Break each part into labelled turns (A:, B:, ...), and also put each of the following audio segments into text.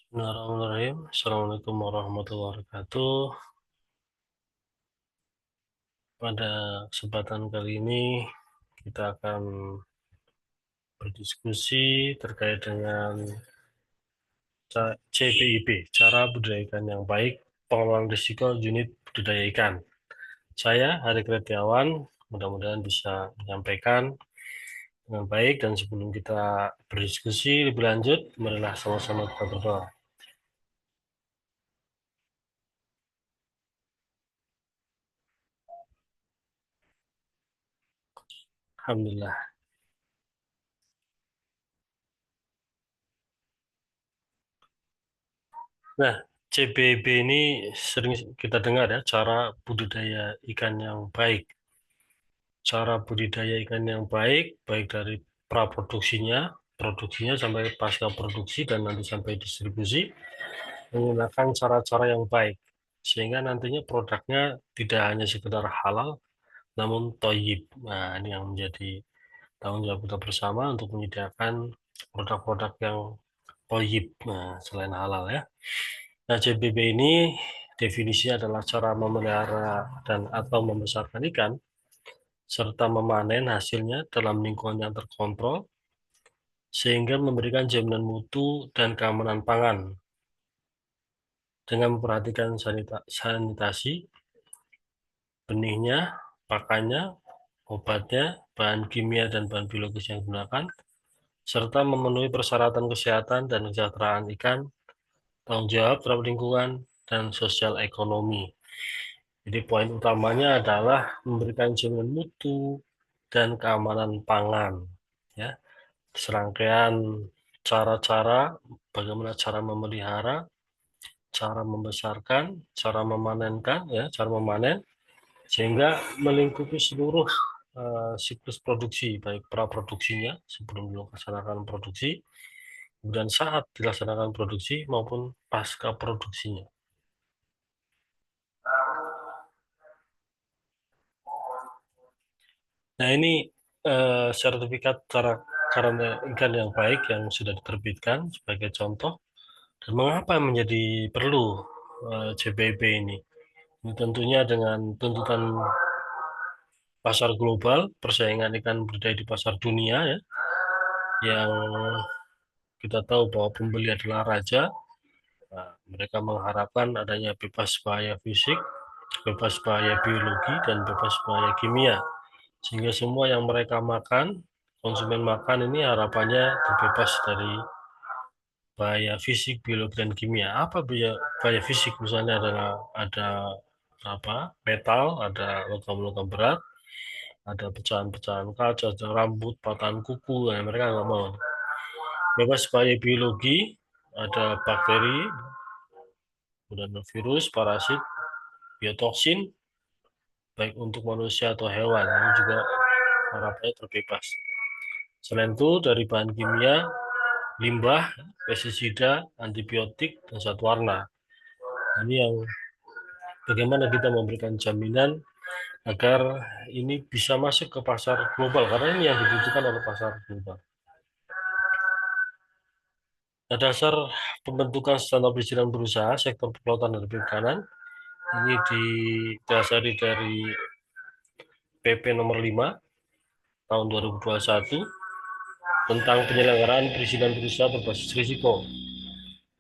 A: Bismillahirrahmanirrahim. Assalamualaikum warahmatullahi wabarakatuh. Pada kesempatan kali ini kita akan berdiskusi terkait dengan CBIB, Cara Budidaya Ikan yang Baik, Pengelolaan Risiko Unit Budidaya Ikan. Saya, Hari Kretiawan, mudah-mudahan bisa menyampaikan dengan baik, dan sebelum kita berdiskusi lebih lanjut, marilah sama-sama kita berdoa. Alhamdulillah. Nah, CBB ini sering kita dengar ya, cara budidaya ikan yang baik. Cara budidaya ikan yang baik, baik dari praproduksinya, produksinya sampai pasca produksi dan nanti sampai distribusi, menggunakan cara-cara yang baik. Sehingga nantinya produknya tidak hanya sekedar halal, namun toyib. Nah, ini yang menjadi tanggung jawab kita bersama untuk menyediakan produk-produk yang toyib, nah, selain halal ya. Nah, CBB ini definisinya adalah cara memelihara dan atau membesarkan ikan, serta memanen hasilnya dalam lingkungan yang terkontrol, sehingga memberikan jaminan mutu dan keamanan pangan. Dengan memperhatikan sanitasi, benihnya, pakannya, obatnya, bahan kimia dan bahan biologis yang digunakan, serta memenuhi persyaratan kesehatan dan kesejahteraan ikan, tanggung jawab terhadap lingkungan, dan sosial ekonomi. Jadi poin utamanya adalah memberikan jaminan mutu dan keamanan pangan. Ya, serangkaian cara-cara bagaimana cara memelihara, cara membesarkan, cara memanenkan, ya, cara memanen, sehingga melingkupi seluruh siklus produksi, baik praproduksinya sebelum dilaksanakan produksi, kemudian saat dilaksanakan produksi maupun pasca produksinya. Nah, ini sertifikat cara karantina ikan yang baik yang sudah diterbitkan sebagai contoh. Dan mengapa menjadi perlu CBB ini? Ini tentunya dengan tuntutan pasar global, persaingan ikan budidaya di pasar dunia ya, yang kita tahu bahwa pembeli adalah raja. Nah, mereka mengharapkan adanya bebas bahaya fisik, bebas bahaya biologi, dan bebas bahaya kimia. Sehingga semua yang mereka makan, konsumen makan ini harapannya terbebas dari bahaya fisik, biologi, dan kimia. Apa bahaya fisik? Misalnya adalah ada apa? Metal, ada logam-logam berat, ada pecahan-pecahan kaca, ada rambut, patahan kuku, nah, mereka nggak mau. Bebas bahaya biologi, ada bakteri, kemudian virus, parasit, biotoksin, baik untuk manusia atau hewan, ini juga harapannya terbebas. Selain itu, dari bahan kimia, limbah, pestisida, antibiotik, dan zat warna. Ini yang bagaimana kita memberikan jaminan agar ini bisa masuk ke pasar global, karena ini yang dibutuhkan oleh pasar global. Nah, dasar pembentukan standar perizinan berusaha sektor kelautan dan perikanan ini didasari dari PP nomor 5 tahun 2021 tentang penyelenggaraan perizinan berusaha berbasis risiko,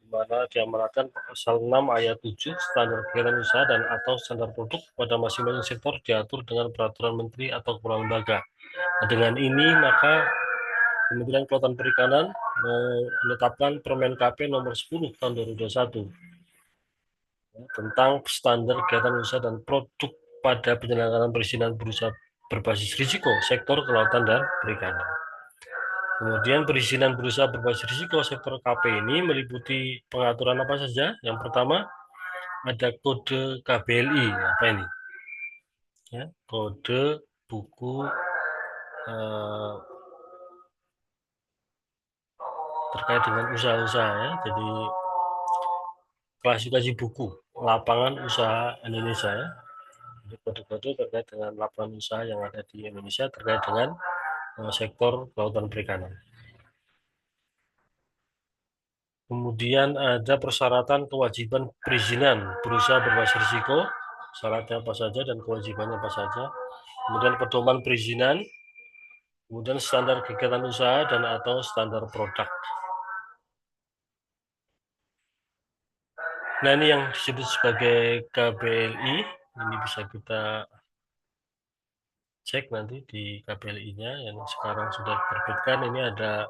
A: di mana diamanatkan pasal 6 ayat 7 standar kegiatan usaha dan atau standar produk pada masing-masing sektor diatur dengan peraturan menteri atau kepala lembaga. Nah, dengan ini maka Kementerian Kelautan Perikanan menetapkan Permen KP nomor 10 tahun 2021 tentang standar kegiatan usaha dan produk pada penyelenggaraan perizinan berusaha berbasis risiko sektor kelautan dan perikanan. Kemudian perizinan berusaha berbasis risiko sektor KP ini meliputi pengaturan apa saja? Yang pertama ada kode KBLI. Apa ini? Ya, kode buku eh, terkait dengan usaha-usaha ya. Jadi klasifikasi buku lapangan usaha Indonesia ya. Jadi kode-kode terkait dengan lapangan usaha yang ada di Indonesia terkait dengan sektor kelautan perikanan. Kemudian ada persyaratan kewajiban perizinan berusaha berbasis risiko, syaratnya apa saja dan kewajibannya apa saja. Kemudian pedoman perizinan, kemudian standar kegiatan usaha dan atau standar produk. Nah, ini yang disebut sebagai KBLI. Ini bisa kita cek nanti di KBLI-nya yang sekarang sudah diterbitkan. Ini ada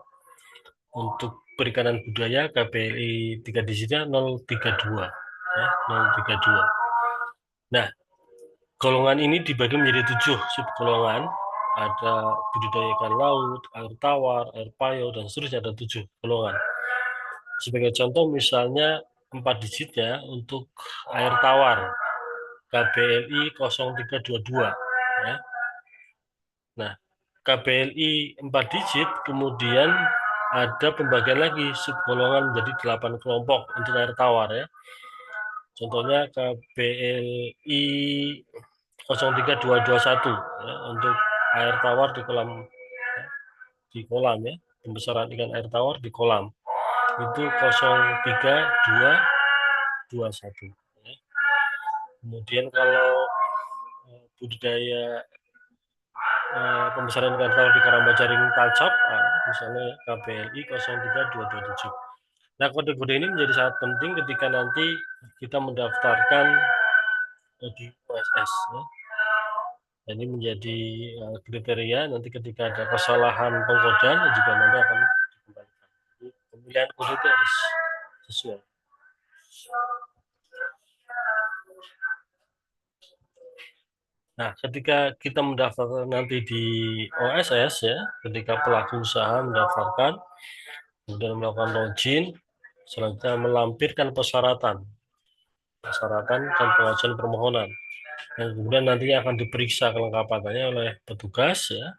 A: untuk perikanan budaya KBLI 3 digitnya 032 ya, 032. Nah, golongan ini dibagi menjadi 7 subgolongan. Ada budidaya ikan laut, air tawar, air payo, dan seterusnya, ada 7 golongan. Sebagai contoh misalnya 4 digitnya untuk air tawar KBLI 0322 ya. Nah, KBLI 4 digit kemudian ada pembagian lagi subgolongan menjadi 8 kelompok untuk air tawar ya. Contohnya KBLI 03221 ya, untuk air tawar di kolam ya, pembesaran ikan air tawar di kolam itu 03221 ya. Kemudian kalau budidaya pembesaran ikan tawar di karamba jaring talcap, misalnya KBLI 03227. Nah, kode-kode ini menjadi sangat penting ketika nanti kita mendaftarkan di OSS ya. Ini menjadi kriteria nanti ketika ada kesalahan pengkodean juga nanti akan dikembalikan. Jadi, pemilihan kode itu harus sesuai. Nah, ketika kita mendaftar nanti di OSS ya, ketika pelaku usaha mendaftarkan, kemudian melakukan login, selanjutnya melampirkan persyaratan dan pengajuan permohonan. Dan kemudian nantinya akan diperiksa kelengkapannya oleh petugas ya,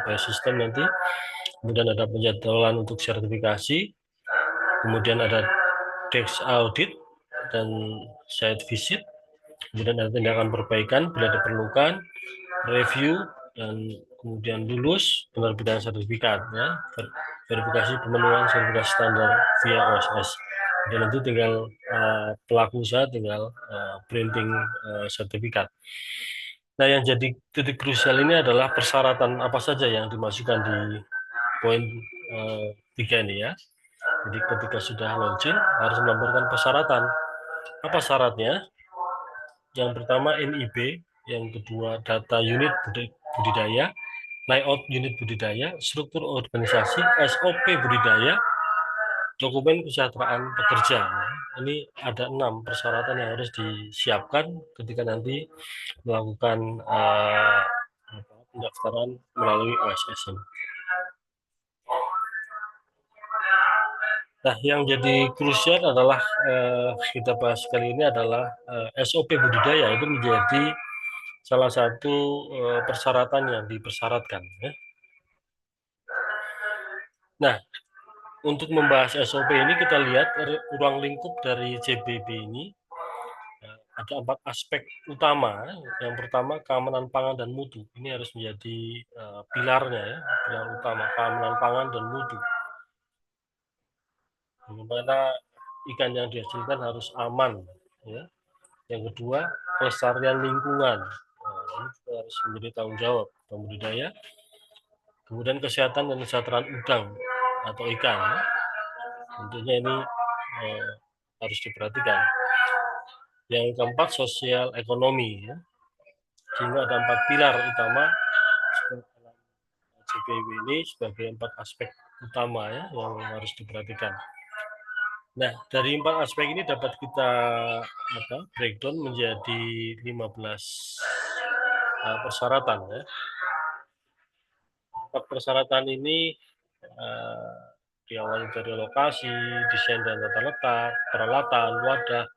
A: oleh sistem nanti. Kemudian ada penjadwalan untuk sertifikasi, kemudian ada tax audit dan site visit, kemudian ada tindakan perbaikan bila diperlukan, review, dan kemudian lulus penerbitan sertifikat ya, verifikasi pemenuhan sertifikat standar via OSS. Dan nanti tinggal pelaku usaha tinggal printing sertifikat. Nah, yang jadi titik krusial ini adalah persyaratan apa saja yang dimasukkan di poin 3 ini ya. Jadi ketika sudah launching harus melampirkan persyaratan. Apa syaratnya? Yang pertama NIB, yang kedua data unit budidaya, layout unit budidaya, struktur organisasi, SOP budidaya, dokumen kesejahteraan pekerja. Ini ada 6 persyaratan yang harus disiapkan ketika nanti melakukan pendaftaran melalui OSS. Nah, yang jadi krusial adalah kita bahas kali ini adalah SOP budidaya. Itu menjadi salah satu persyaratan yang dipersyaratkan. Ya. Nah, untuk membahas SOP ini kita lihat ruang lingkup dari CBB ini ada 4 aspek utama. Yang pertama keamanan pangan dan mutu. Ini harus menjadi pilarnya ya, pilar utama keamanan pangan dan mutu. Bagaimana ikan yang dihasilkan harus aman ya. Yang kedua kelestarian lingkungan. Nah, ini juga harus menjadi tanggung jawab pembudidaya. Kemudian kesehatan dan kesejahteraan udang atau ikan ya. Tentunya ini harus diperhatikan. Yang keempat sosial ekonomi ya. Sehingga ada 4 pilar utama CBW ini sebagai 4 aspek utama ya yang harus diperhatikan. Nah, dari 4 aspek ini dapat kita breakdown menjadi 15 persyaratan ya. 4 persyaratan ini diawali dari lokasi, desain dan tata letak, peralatan, wadah,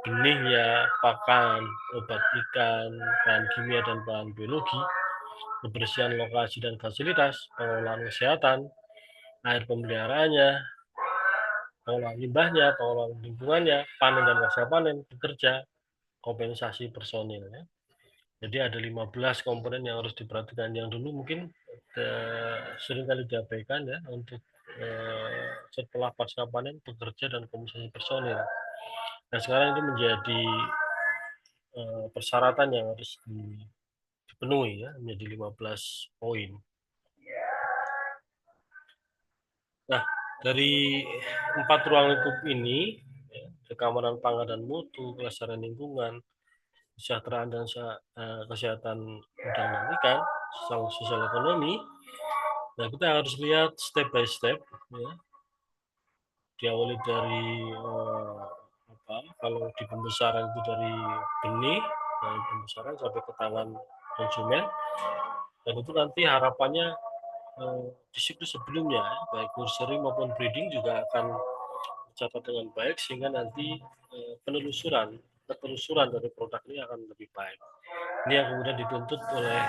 A: benihnya, pakan, obat ikan, bahan kimia dan bahan biologi, kebersihan lokasi dan fasilitas, pengelolaan kesehatan, air pemeliharaannya, pengelolaan limbahnya, pengelolaan lingkungannya, panen dan pasca panen, pekerja, kompensasi personil. Ya. Jadi ada 15 komponen yang harus diperhatikan. Yang dulu mungkin seringkali diabaikan ya untuk setelah pasca panen bekerja dan komunikasi personil. Nah, sekarang itu menjadi persyaratan yang harus dipenuhi ya, menjadi 15 poin. Nah, dari 4 ruang lingkup ini, ya, keamanan pangan dan mutu, kelestarian lingkungan, kesejahteraan dan kesehatan udang dan ikan, sosial ekonomi. Nah, kita harus lihat step by step, ya. Diawali dari kalau di pembesaran itu dari benih, dari pembesaran sampai ke tangan konsumen, dan itu nanti harapannya di siklus sebelumnya, baik nursery maupun breeding juga akan tercatat dengan baik sehingga nanti penelusuran dari produk ini akan lebih baik. Ini yang kemudian dituntut oleh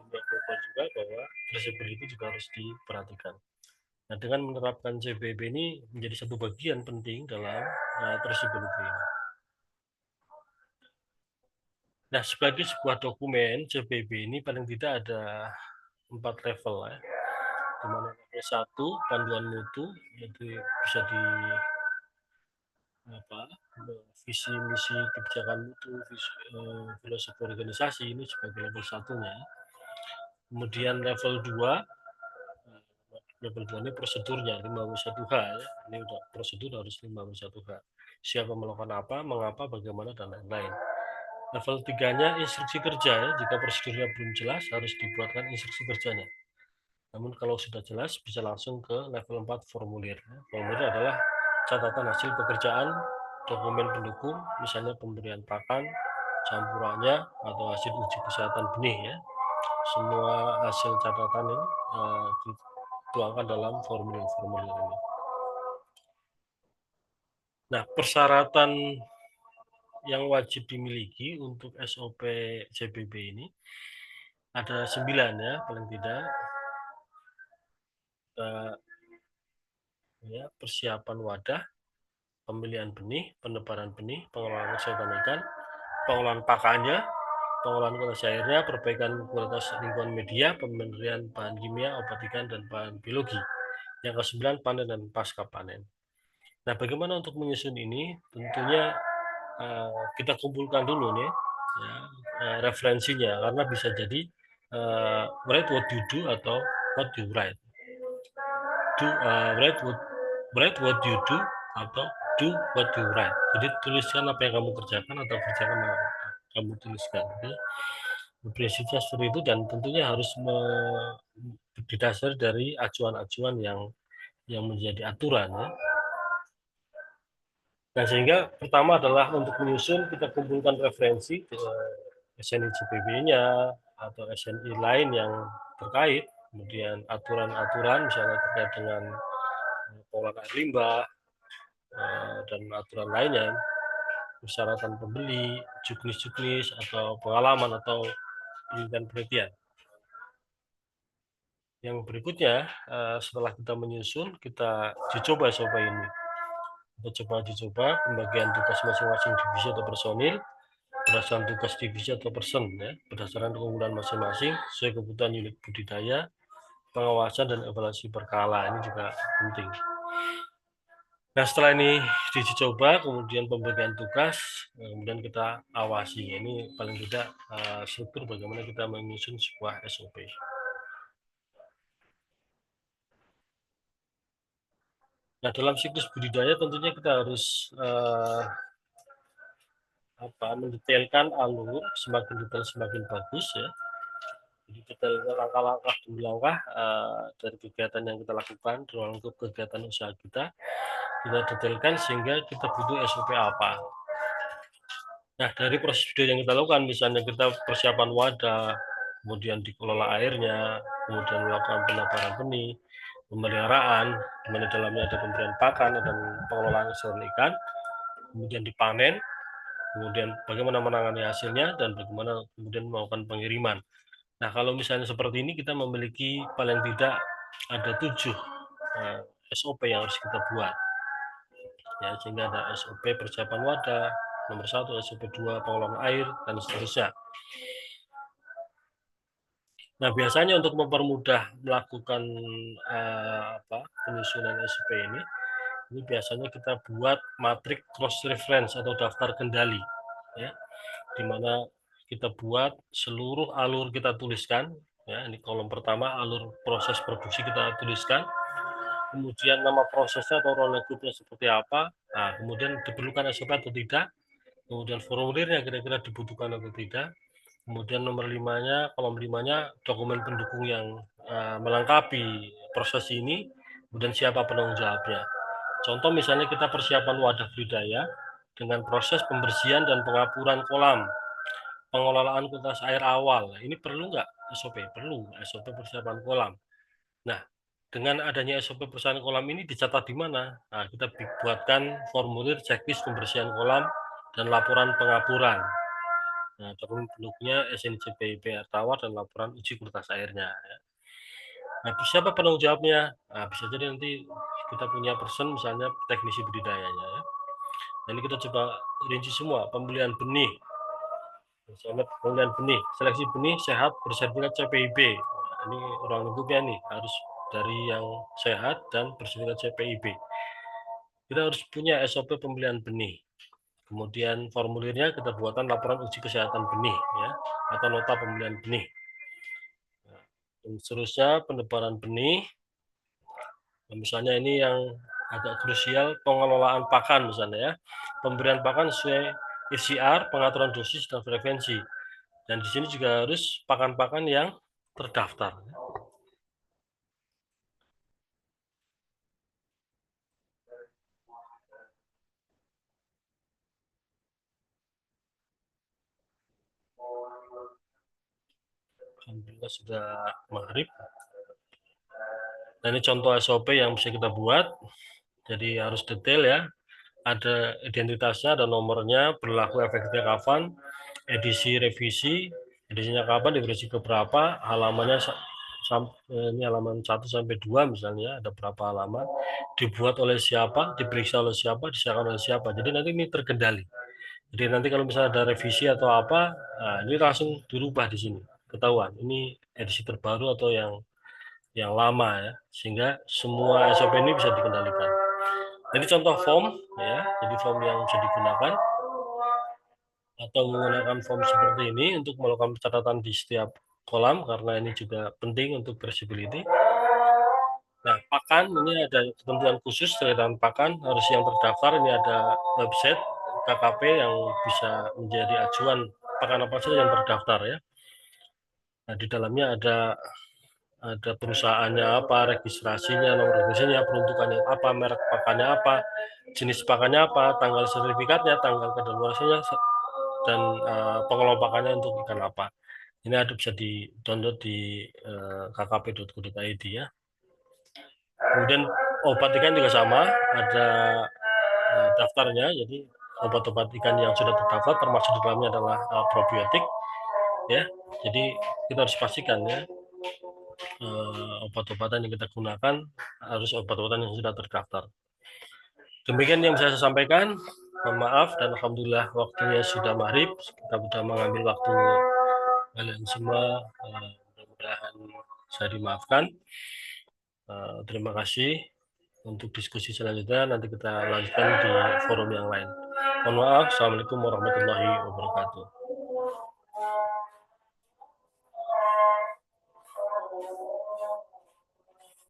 A: dunia global juga bahwa traceability juga harus diperhatikan. Nah, dengan menerapkan CBB ini menjadi satu bagian penting dalam traceability. Nah, sebagai sebuah dokumen CBB ini paling tidak ada 4 level ya. Di mana level 1 panduan mutu, itu bisa di visi misi kebijakan mutu, filosofi organisasi ini sebagai level satunya. Kemudian level 2 ini prosedurnya 5W1H ya. Ini udah prosedur harus 5W1H. Siapa melakukan apa, mengapa, bagaimana, dan lain-lain. Level 3-nya instruksi kerja ya. Jika prosedurnya belum jelas harus dibuatkan instruksi kerjanya. Namun kalau sudah jelas bisa langsung ke level 4 formulir. Formulir adalah catatan hasil pekerjaan, dokumen pendukung, misalnya pemberian pakan, campurannya, atau hasil uji kesehatan benih ya. Semua hasil catatan ini dituangkan dalam formulir-formulir ini. Nah, persyaratan yang wajib dimiliki untuk SOP CBB ini ada 9 ya, paling tidak. Ya, persiapan wadah, pemilihan benih, penebaran benih, pengelolaan kesehatan ikan, pengolahan pakannya, pengolahan kualitas airnya, perbaikan kualitas lingkungan media, pemberian bahan kimia, obat ikan, dan bahan biologi. Yang ke-9, panen dan pasca panen. Nah, bagaimana untuk menyusun ini? Tentunya kita kumpulkan dulu nih ya, referensinya, karena bisa jadi write what you do atau what you write. Write what you do atau do what you write. Jadi tuliskan apa yang kamu kerjakan atau kerjakan apa yang kamu tuliskan. Jadi, prinsipnya seperti itu dan tentunya harus didasari dari acuan-acuan yang menjadi aturan ya. Nah, sehingga pertama adalah untuk menyusun kita kumpulkan referensi SNI CPB-nya atau SNI lain yang terkait, kemudian aturan-aturan misalnya terkait dengan pengelolaan air limbah dan aturan lainnya, persyaratan pembeli, juknis-juknis atau pengalaman atau penelitian-penelitian. Yang berikutnya, setelah kita menyusun, kita dicoba ini. Kita dicoba pembagian tugas masing-masing divisi atau personil, berdasarkan tugas divisi atau person ya, berdasarkan keunggulan masing-masing sesuai kebutuhan unit budidaya, pengawasan dan evaluasi berkala ini juga penting. Nah, setelah ini diuji coba, kemudian pembagian tugas, kemudian kita awasi. Ini paling tidak struktur bagaimana kita menyusun sebuah SOP. Nah, dalam siklus budidaya tentunya kita harus mendetailkan alur, semakin detail semakin bagus ya. Jadi detail langkah-langkah demi langkah dari kegiatan yang kita lakukan dalam kegiatan usaha kita detailkan sehingga kita butuh SOP apa. Nah, dari prosedur yang kita lakukan, misalnya kita persiapan wadah, kemudian dikelola airnya, kemudian melakukan penebaran benih, pemeliharaan, di mana dalamnya ada pemberian pakan dan pengelolaan kesehatan ikan, kemudian dipanen, kemudian bagaimana menangani hasilnya, dan bagaimana kemudian melakukan pengiriman. Nah, kalau misalnya seperti ini, kita memiliki paling tidak ada 7 SOP yang harus kita buat. Ya, sehingga ada SOP persiapan wadah, nomor 1, SOP 2, pengelolaan air, dan seterusnya. Nah, biasanya untuk mempermudah melakukan penyusunan SOP ini biasanya kita buat matrik cross reference atau daftar kendali, ya, di mana kita buat seluruh alur kita tuliskan, ya. Ini kolom pertama alur proses produksi kita tuliskan, kemudian nama prosesnya atau role groupnya seperti apa, nah, kemudian diperlukan SOP atau tidak, kemudian formulirnya kira-kira dibutuhkan atau tidak. Kemudian nomor 5-nya, kolom 5-nya dokumen pendukung yang melengkapi proses ini, kemudian siapa penanggung jawabnya. Contoh misalnya kita persiapan wadah budidaya dengan proses pembersihan dan pengapuran kolam, pengelolaan kualitas air awal. Ini perlu nggak SOP? Perlu, SOP persiapan kolam. Nah, dengan adanya SOP persiapan kolam ini dicatat di mana? Nah, kita buatkan formulir checklist pembersihan kolam dan laporan pengapuran. Nah, dokumen pendukungnya SNCPIP air tawar dan laporan uji kualitas airnya. Ya. Nah, siapa penanggung jawabnya? Nah, bisa jadi nanti kita punya person misalnya teknisi budidayanya. Ya. Nah, ini kita coba rinci semua, pembelian benih. Misalnya pembelian benih, seleksi benih sehat bersertifikat CPIB. Nah, ini ruang lingkupnya nih, harus dari yang sehat dan bersertifikat CPIB. Kita harus punya SOP pembelian benih. Kemudian formulirnya kita buatkan laporan uji kesehatan benih, ya, atau nota pembelian benih. Dan seterusnya penebalan benih. Nah, misalnya ini yang agak krusial, pengelolaan pakan misalnya ya. Pemberian pakan sesuai ICR, pengaturan dosis dan frekuensi. Dan di sini juga harus pakan-pakan yang terdaftar. Alhamdulillah sudah maghrib. Dan ini contoh SOP yang bisa kita buat. Jadi harus detail ya. Ada identitasnya, ada nomornya, berlaku efeknya kapan, edisi revisi, edisinya kapan, diversi ke berapa, halamannya ini halaman 1 sampai 2 misalnya, ada berapa halaman, dibuat oleh siapa, diperiksa oleh siapa, diserahkan oleh siapa. Jadi nanti ini terkendali. Jadi nanti kalau misalnya ada revisi atau apa, nah ini langsung dirubah di sini, ketahuan. Ini edisi terbaru atau yang lama ya, sehingga semua SOP ini bisa dikendalikan. Jadi contoh form ya, jadi form yang bisa digunakan atau menggunakan form seperti ini untuk melakukan catatan di setiap kolam karena ini juga penting untuk traceability. Nah, pakan ini ada ketentuan khusus terkait pakan harus yang terdaftar. Ini ada website KKP yang bisa menjadi acuan pakan apa saja yang terdaftar ya. Nah, di dalamnya ada perusahaannya apa, registrasinya, nomor registrasinya, peruntukannya apa, merek pakannya apa, jenis pakannya apa, tanggal sertifikatnya, tanggal kadaluarsanya, dan pengelompokannya untuk ikan apa. Ini ada bisa di-download di kkp.go.id ya. Kemudian obat ikan juga sama, ada daftarnya. Jadi obat-obat ikan yang sudah terdaftar termasuk di dalamnya adalah probiotik ya. Jadi kita harus pastikan ya obat-obatan yang kita gunakan harus obat-obatan yang sudah terdaftar. Demikian yang bisa saya sampaikan. Mohon maaf dan alhamdulillah waktunya sudah maghrib. Kita sudah mengambil waktu kalian semua. Mudah-mudahan saya dimaafkan. Terima kasih. Untuk diskusi selanjutnya nanti kita lanjutkan di forum yang lain. Mohon maaf. Assalamualaikum warahmatullahi wabarakatuh.